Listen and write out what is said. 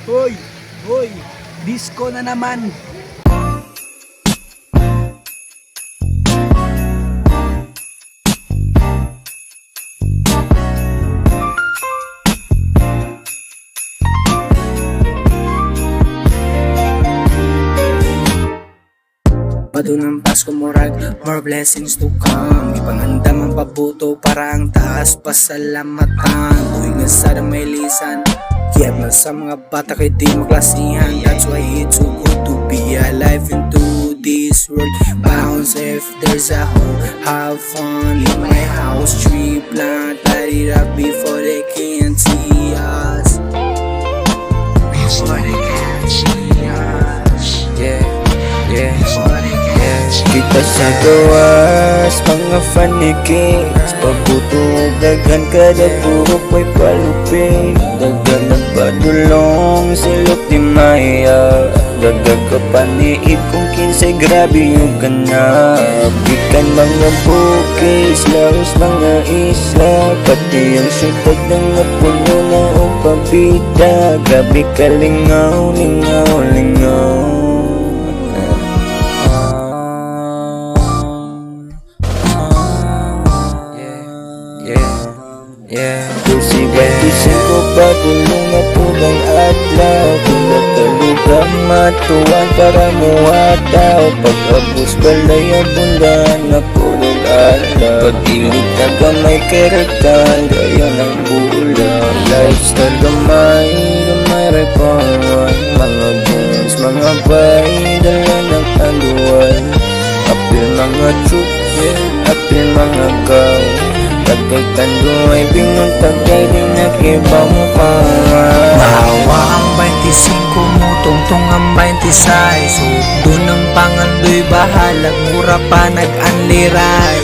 Hoy, hoy, disco na naman. Padunang Pasko murag, more blessings to come. Ipangandam ang pabuto para ang taas pasalamatan. Tuwing nga sa may lisan, kaya na sa mga bata kay di maklasihan. That's why it's so good to be alive into this world. Bounce if there's a hole, have fun in my house. Tree plant, light it up before they can see us. Before they can see us. Yeah, yeah. Kita sa gawas, mga fanikis. Pagbuto, daghan kada puro ko'y palupi. Daghan nagpadulong, silot di maya. Dagdag ka paniid kung kinsay grabe yung ganap. Ikan mga bukis, laos mga isla. Pati ang syutag ng napuno na o pabida. Grabe ka lingaw, lingaw, lingaw. Kursi batisin ko padulong na pulang adlaw. Pinatalugan matuwan para muwataw. Pag-abos balay ang bundahan na pulong alaw. Pag-ilig na gamay keretan, gaya ng bulang. Lifestyle gamay, gamay repawan. Mga bones, mga bay, dala ng aluan. Apil mga chukil, apil mga gaw. Tagay tando ay bingon tagay di nakibang pangan. Mahawa ang 25 mo, tungtong ang 26. Sugdo ng pangandoy bahalag, mura pa nag-anliray.